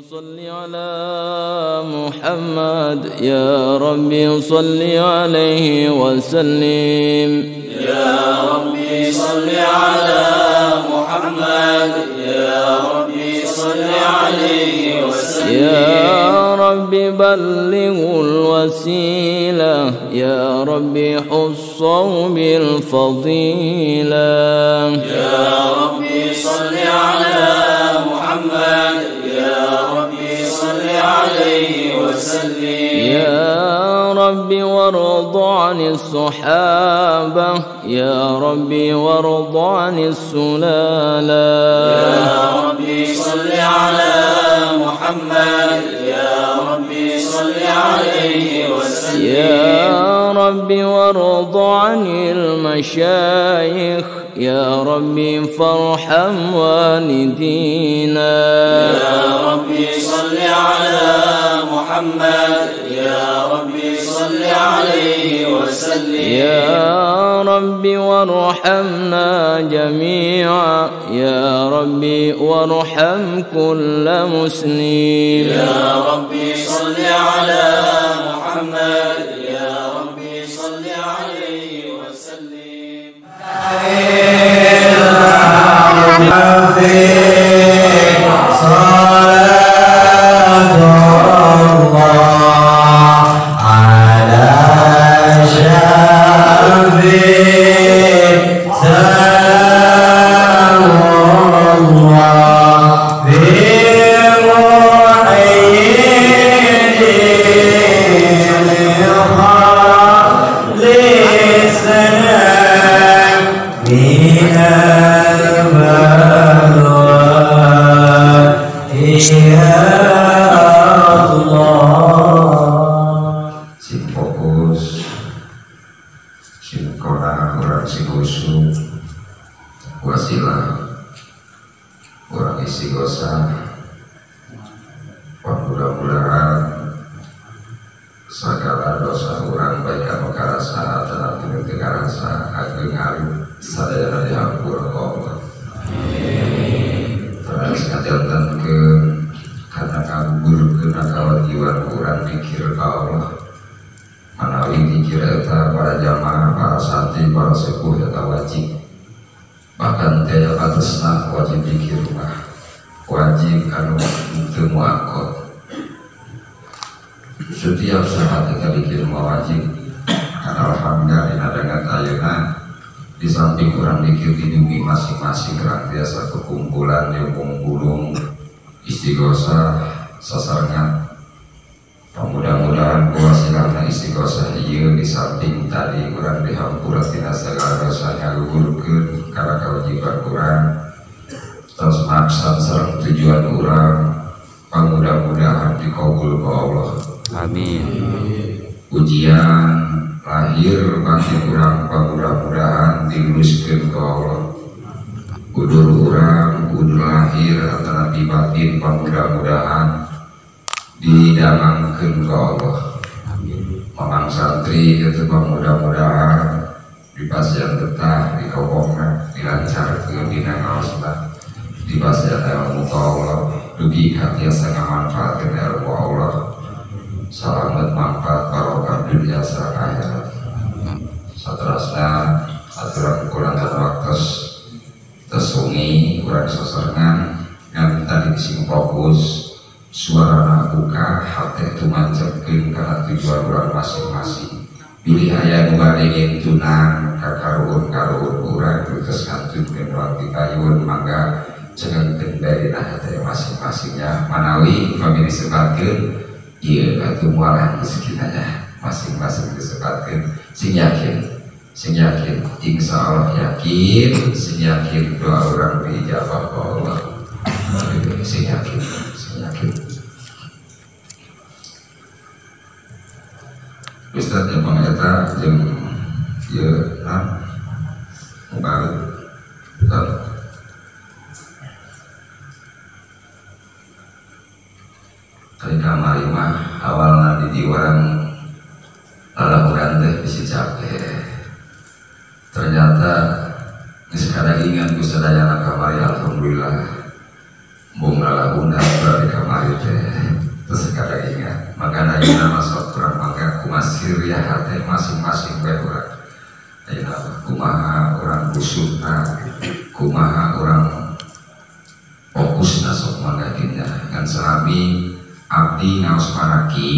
صل على محمد يا ربي صل عليه وسلم يا ربي صل على محمد يا ربي صل عليه وسلم يا ربي بلغ الوسيلة يا ربي حصوا بالفضيلة يا ربي صل على محمد يا ربي صل عليه وسلم يا ربي وارض عن الصحابة يا ربي وارض عن السلالة يا ربي صل على محمد يا ربي صل عليه وسلم يا ربي وارض عن المشايخ يا ربي فارحم والدينا يا ربي صل على محمد يا ربي صل عليه وسلم يا ربي وارحمنا جميعا يا ربي وارحم كل مسلم يا ربي صل على محمد يا ربي صل عليه وسلم Orang istighosah, mudah-mudahan segala dosa orang baik anu karasa dan anu teu karasa ageng alit sadayana dihampura ku Allah. Terus ngajantankeun kana ngagugurkeun kawadiwan urang dikir ka Allah. Manawi dikir eta para jamaah, para santri, para sepuh eta wajib. Bahkan teh atasna wajib dikir mah wajib anu teu muakot. Setiap saat kita dikir mah wajib. Alhamdulillah dina dengan ayeuna di samping kurang dikir di bumi masing-masing kurang biasa kekumpulan di bulung istighosah sasarnya. Mudah-mudahan kuasilana istighosah ieu di samping tadi kurang dihampura tina segala dosanya gugurkeun karena kewajiban kurang terus maksud sareng tujuan urang mudah-mudahan dikabul ku Allah. Amin. Ujian lahir batin urang mudah-mudahan diluluskeun ku Allah. Kudur urang kudur lahir antara di batin mudah-mudahan didamangkeun ku Allah. Mamang santri itu mudah-mudahan di pasien betah di kaumna dilancarkeun dina ngaosna di pasien ilmu ku Allah dugi katiasa ngamanfaatkeun ilmu Allah salamet manfaat barokah dunia sareng akhirat. Saterusna aturan kurangan waktu tesungi kurang seserangan yang tadi disini fokus suara buka hati itu mancepkeun karena tujuan urang masing-masing. Pilih aya nu ingin tunang kakaruhun urang terus ngantutkeun waktu kayun mangga cengenkeun dari hati masing-masingnya manawi kami disebatkeun ieu atuh moal sekinanya masing-masing disebatkeun sing yakin insyaallah yakin sing yakin doa urang diijabah ku Allah. Sing yakin Ustaz yang pengeta jeung ieu mubalik kali kamari mah awalna di diwarang lalahuran teh bisi capek ternyata geus kadangingan ku sadayana kamari alhamdulillah bunga laguna berarti kamari teh terus kada ingat makanya ini nama kurang maka kumasir ya hati masing-masing orang ayo kumaha orang busukna kumaha orang fokus nasok manggakinnya kan selami abdi ngaos maraki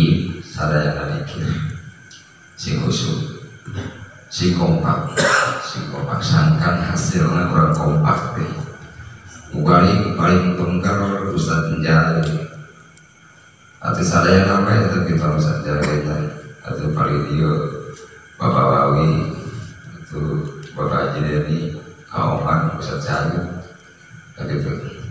sadaya nadikir sing khusyuk sing kompak sangkan hasilnya orang kompak deh paling tunggal Ustaz menjadi atau sadaya nama ya tapi kita Ustaz menjadi atau paling dia Bapak Wawi itu Bapak Haji Deni Kauman Ustaz Cahayu begitu.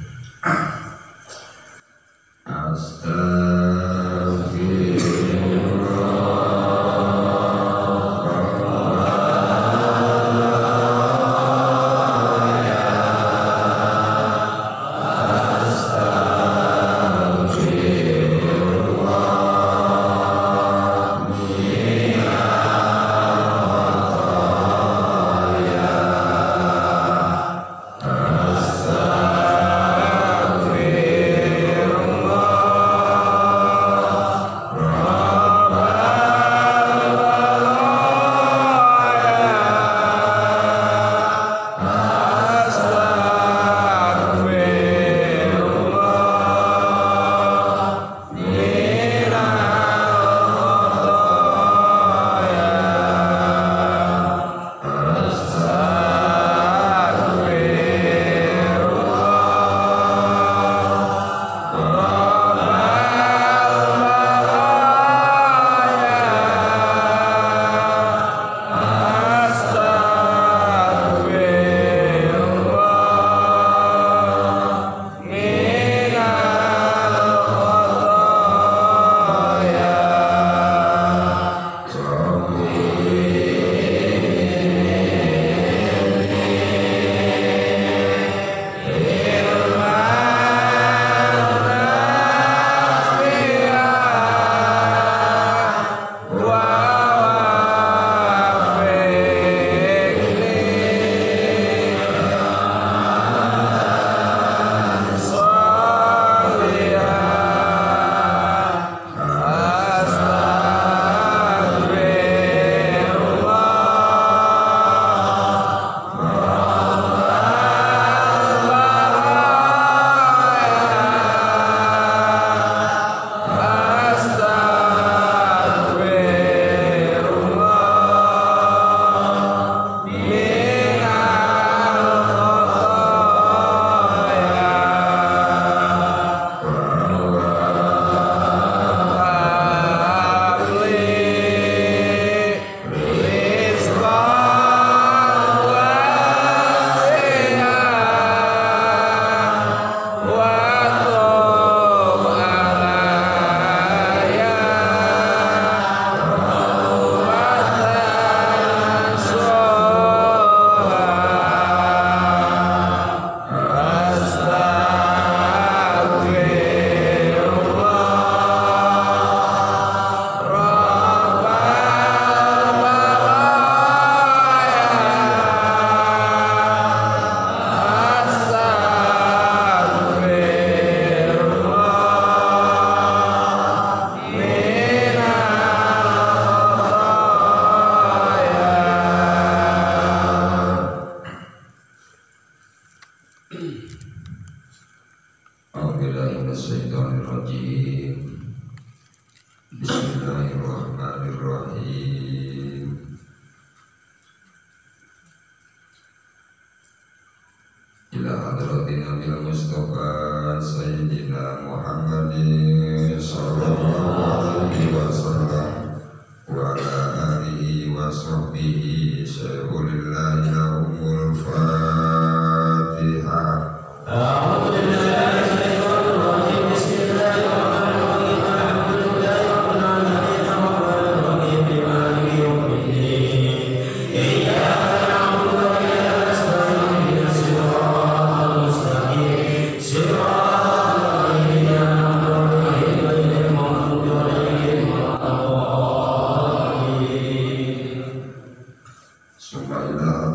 Subhanallah,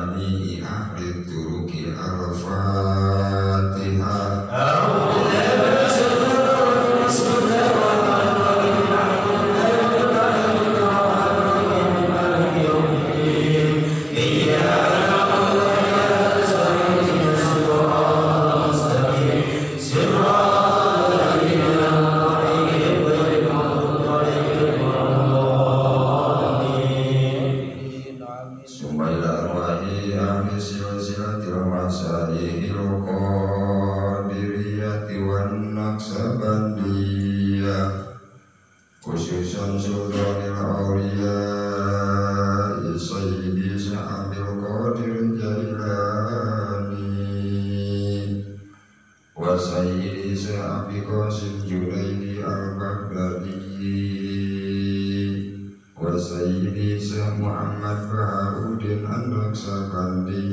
jami'i ahli turuki al-Fatihah. Khususan Sultanil Aulia Sayyidi Sya'abil Qadir Jailani wa Sayyidi Sya'abi Qasim Junaidi Al-Baghdadi wa Sayyidi Syah Muhammad Baharuddin An-Naksabandi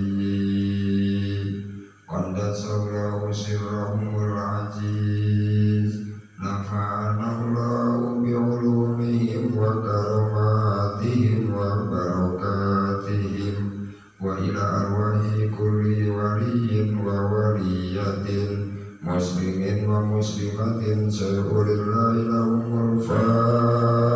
Qandasallahu sirrahumul aziz nafa'anallahu bi'ulumihim wa karamatihim wa barakatihim wa ila arwahi kulli waliyin wa waliyatin muslimin wa muslimatin sa'ulillahi lahumul Fatihah.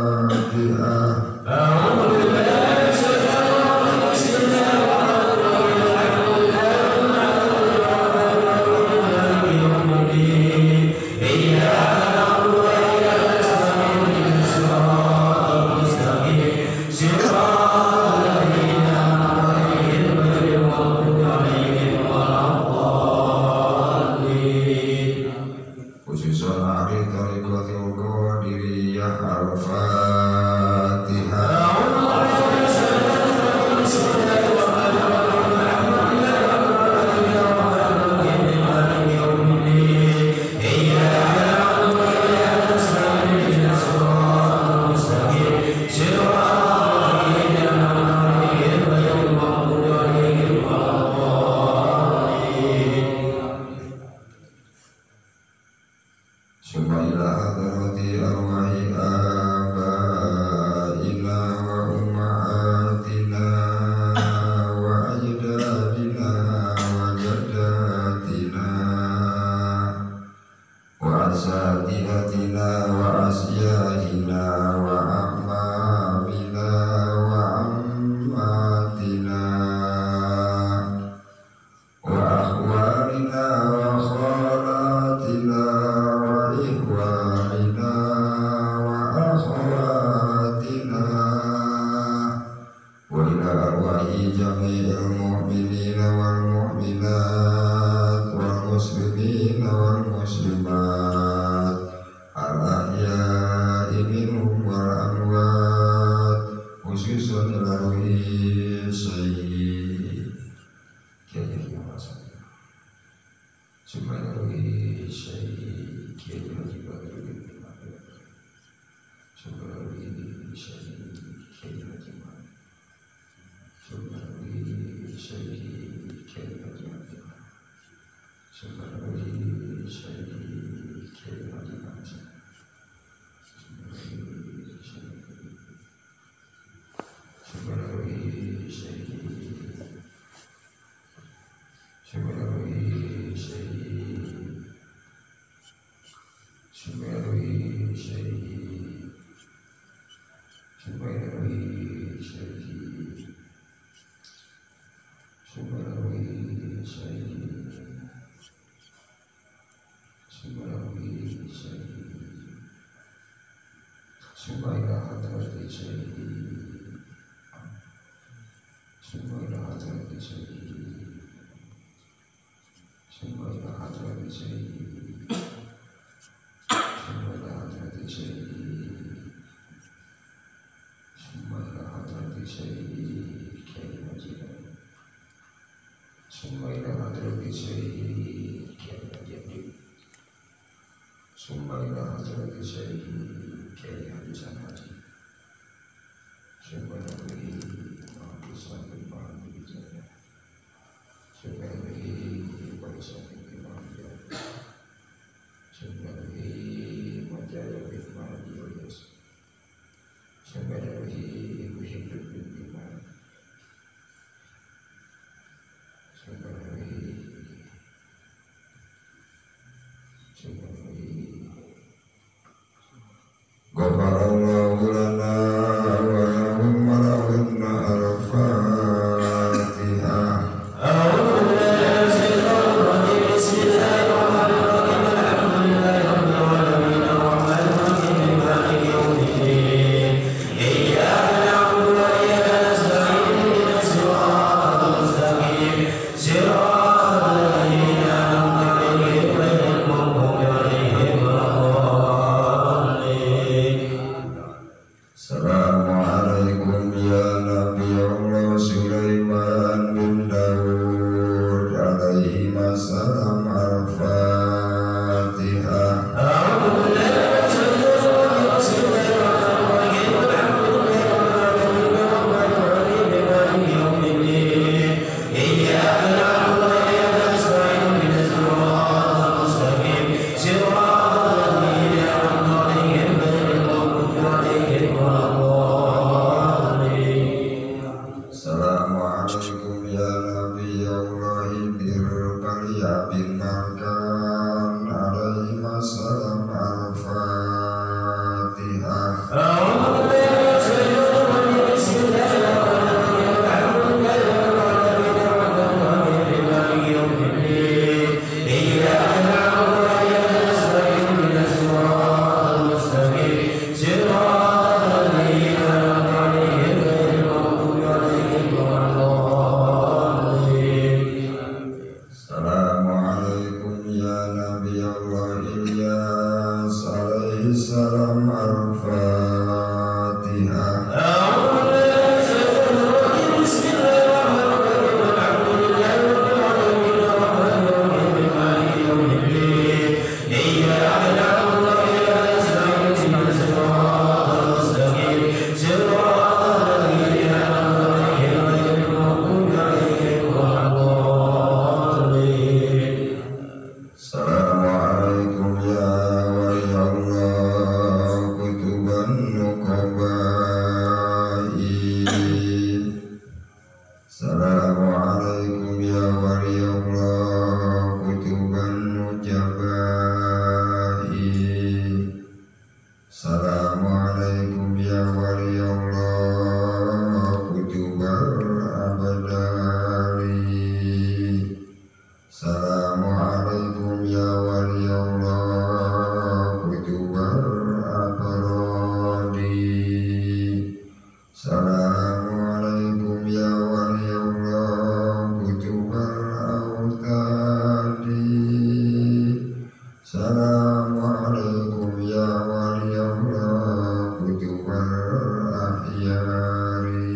Ghafarallahu lana wa lahum wa lahunna al-Fatihah. Assalamualaikum ya Nabi Allah Sulaiman bin Daud alaihi wassalam al-Fatihah. Assalamualaikum ya Nabi Allah Birbalia bin Markan alaihi wassalam al-Fatihah. Assalamualaikum ya Nabi Allah Ilyas alaihi salam al-Fatihah. Assalamualaikum ya Wariyadhoh kutuban nuqabai. Assalamualaikum ya Wariyadhoh kutuban nujabai. Assalamualaikum ya Wariyadhoh kutuban abadali. Assalamualaikum ya Wariyadhoh kutubar abrodi. Assalamualaikum ya Wariyadhoh kutubar autadi. Assalamualaikum ya Wariyadhoh kutubar ahyari.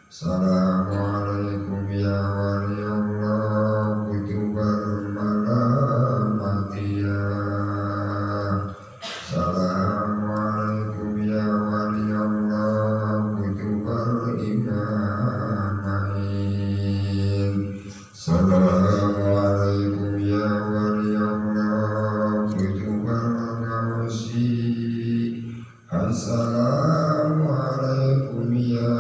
Assalamualaikum ya Wariyadhoh kutubar malamatiyah. Assalamualaikum ya Wariyadhoh kutubar imamain. Assalamualaikum ya Wariyadhoh kutubar gawsi. Assalamualaikum ya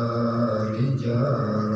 rijal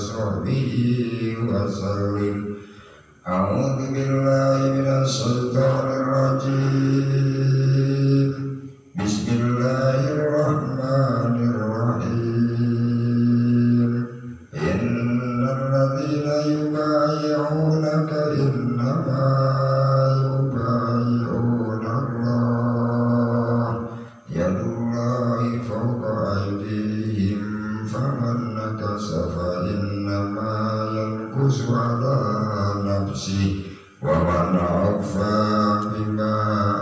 وصحبه وسلم. أعوذ بالله من الشيطان الرجيم. بسم الله الرحمن الرحيم. إن الذين يبايعونك إنما يبايعون الله يد الله فوق أيديهم فمن نكث فإنما ينكث على نفسه ومن أوفى بما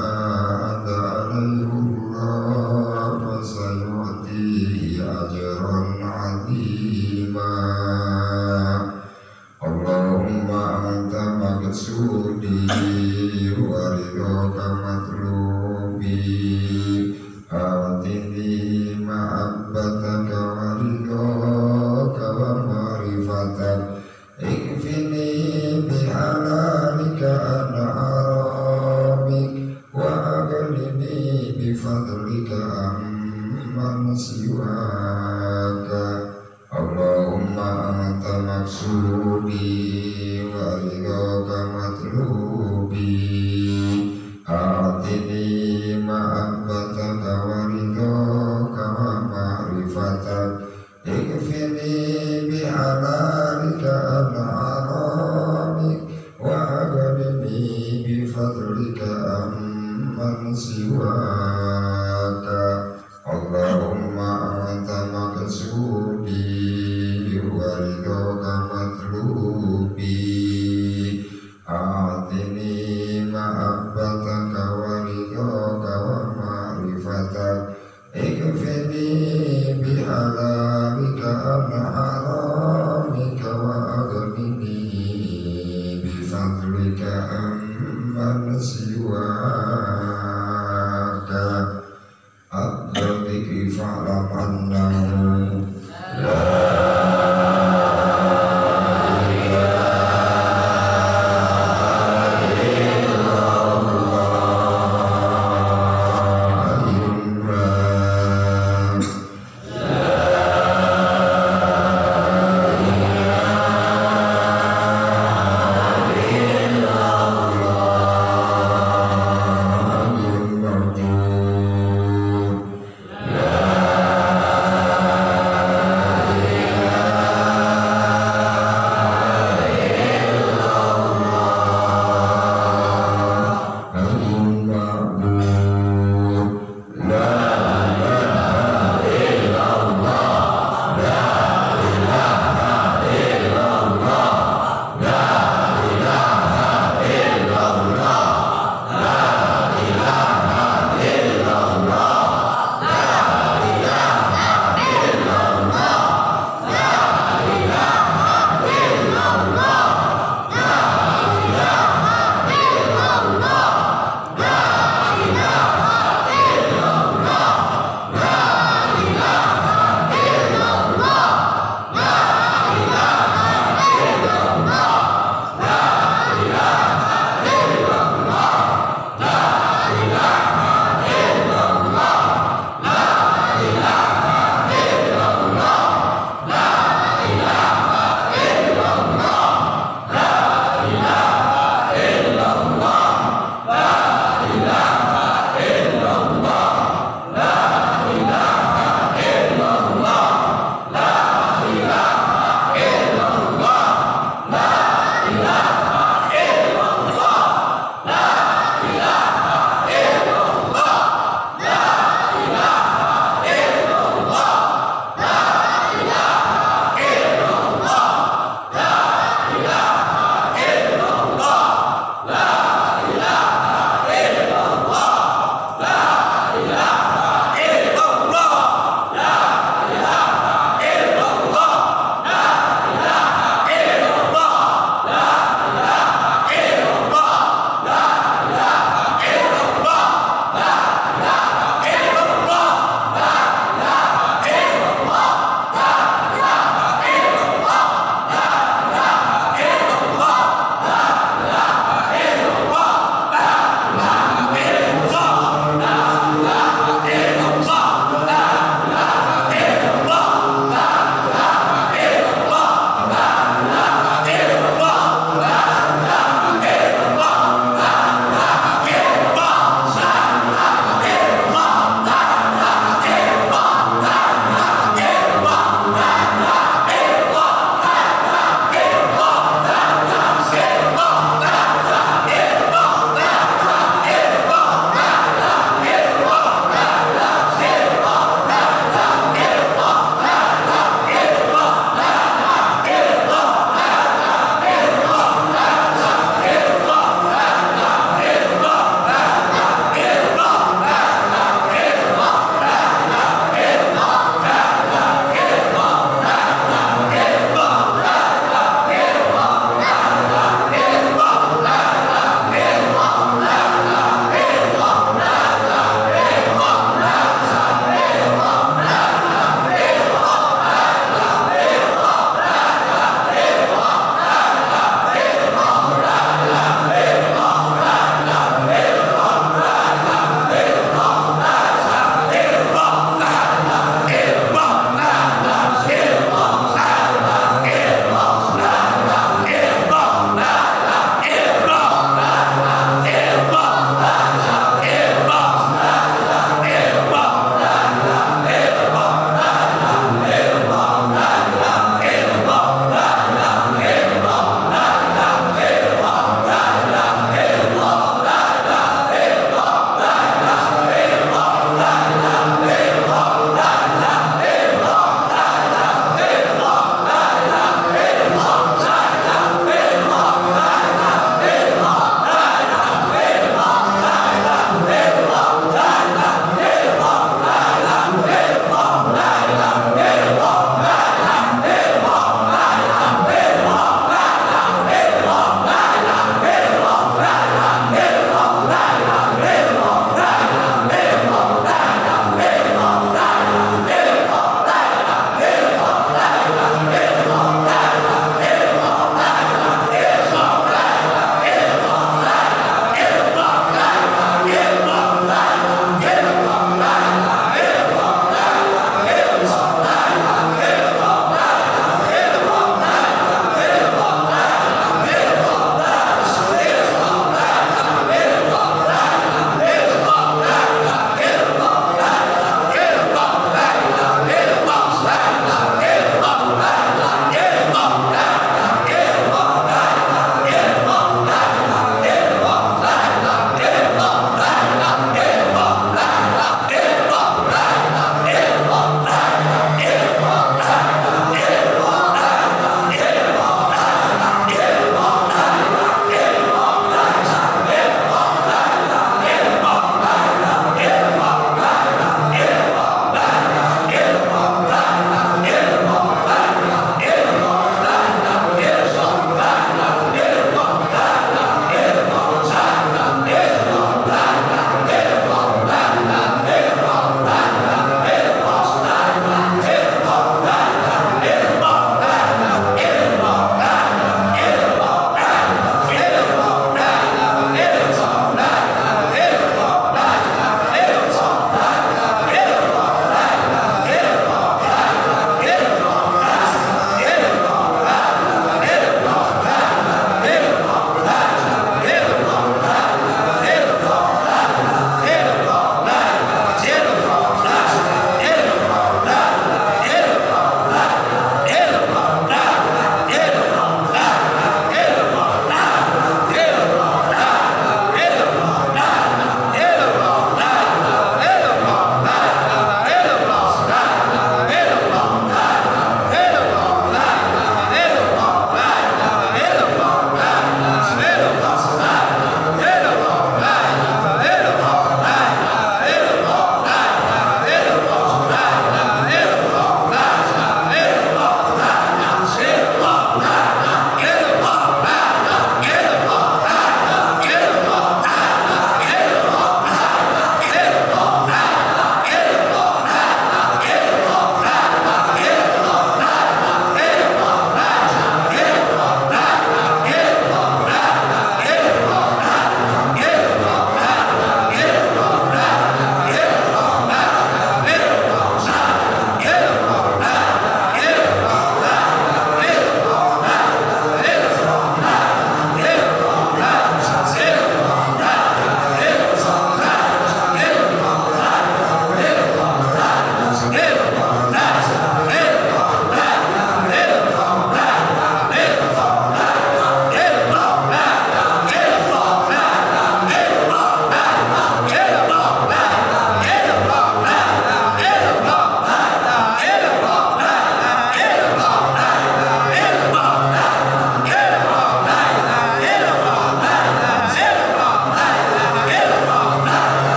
عاهد عليه الله فسيؤتيه أجرا عظيما. اللهم أنت مقصودي ورضاك مطلوبي آتني محبتك ورضاك ومعرفتك اكفني بحلالك عن حرامك وأغنني بفضلك عمن سواك. اللهم أنت مقصودي ورضاك مطلوبي آتني محبتك ورضاك ومعرفتك اكفني بحلالك عن حرامك وأغنني بفضلك عمن سواك. اللهم أنت مقصودي ورضاك